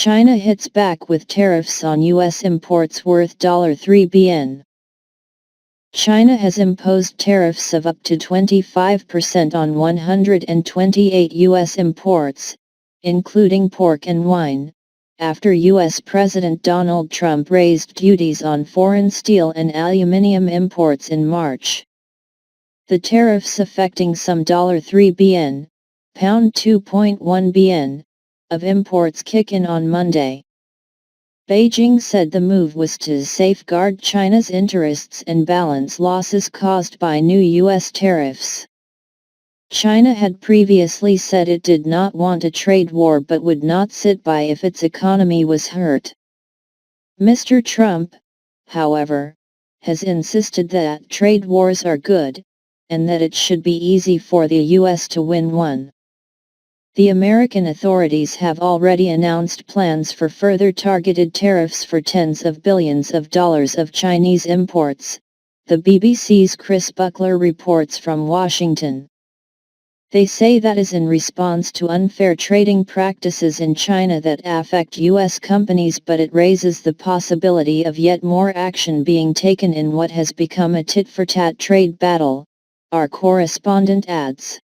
China hits back with tariffs on U.S. imports worth $3 billion. China has imposed tariffs of up to 25% on 128 U.S. imports, including pork and wine, after U.S. President Donald Trump raised duties on foreign steel and aluminium imports in March. The tariffs affecting some $3 billion, $2.1 billion, of imports kick in on Monday. Beijing said the move was to safeguard China's interests and balance losses caused by new U.S. tariffs. China had previously said it did not want a trade war but would not sit by if its economy was hurt. Mr. Trump, however, has insisted that trade wars are good, and that it should be easy for the U.S. to win one. The American authorities have already announced plans for further targeted tariffs for tens of billions of dollars of Chinese imports, the BBC's Chris Buckler reports from Washington. They say that is in response to unfair trading practices in China that affect U.S. companies, but it raises the possibility of yet more action being taken in what has become a tit-for-tat trade battle, our correspondent adds.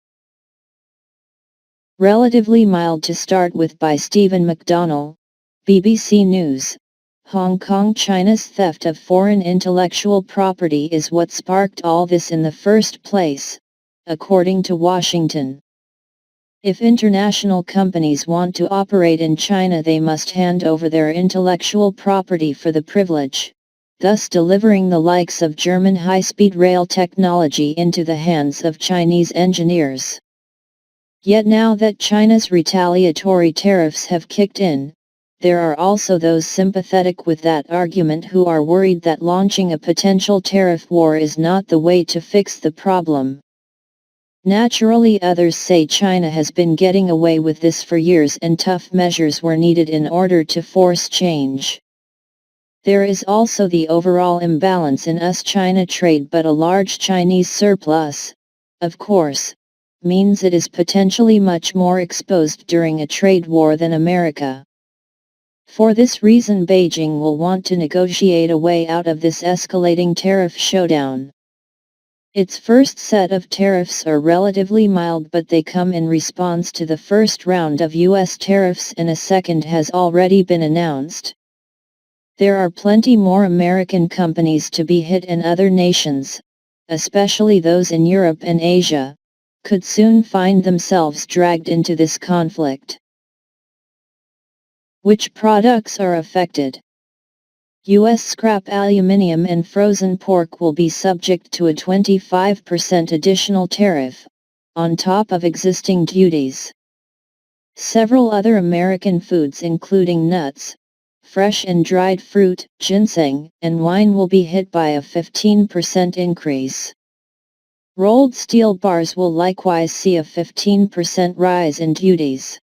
Relatively mild to start with by Stephen McDonnell, BBC News. Hong Kong. China's theft of foreign intellectual property is what sparked all this in the first place, according to Washington. If international companies want to operate in China, they must hand over their intellectual property for the privilege, thus delivering the likes of German high-speed rail technology into the hands of Chinese engineers. Yet now that China's retaliatory tariffs have kicked in, there are also those sympathetic with that argument who are worried that launching a potential tariff war is not the way to fix the problem. Naturally, others say China has been getting away with this for years and tough measures were needed in order to force change. There is also the overall imbalance in US-China trade, but a large Chinese surplus, of course, means it is potentially much more exposed during a trade war than America. For this reason, Beijing will want to negotiate a way out of this escalating tariff showdown. Its first set of tariffs are relatively mild, but they come in response to the first round of U.S. tariffs, and a second has already been announced. There are plenty more American companies to be hit, and other nations, especially those in Europe and Asia, could soon find themselves dragged into this conflict. Which products are affected? U.S. scrap aluminium and frozen pork will be subject to a 25% additional tariff, on top of existing duties. Several other American foods, including nuts, fresh and dried fruit, ginseng, and wine, will be hit by a 15% increase. Rolled steel bars will likewise see a 15% rise in duties.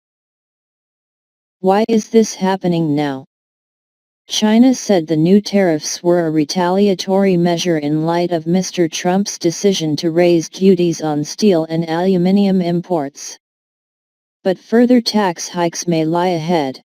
Why is this happening now? China said the new tariffs were a retaliatory measure in light of Mr. Trump's decision to raise duties on steel and aluminium imports. But further tax hikes may lie ahead.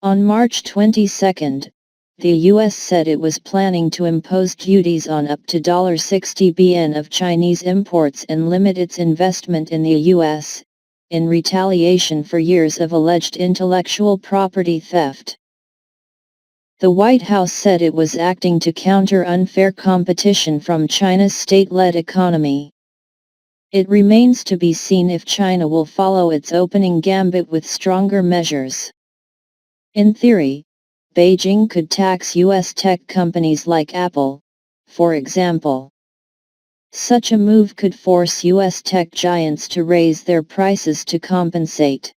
On March 22, the U.S. said it was planning to impose duties on up to $60 billion of Chinese imports and limit its investment in the U.S., in retaliation for years of alleged intellectual property theft. The White House said it was acting to counter unfair competition from China's state-led economy. It remains to be seen if China will follow its opening gambit with stronger measures. In theory, Beijing could tax U.S. tech companies like Apple, for example. Such a move could force U.S. tech giants to raise their prices to compensate.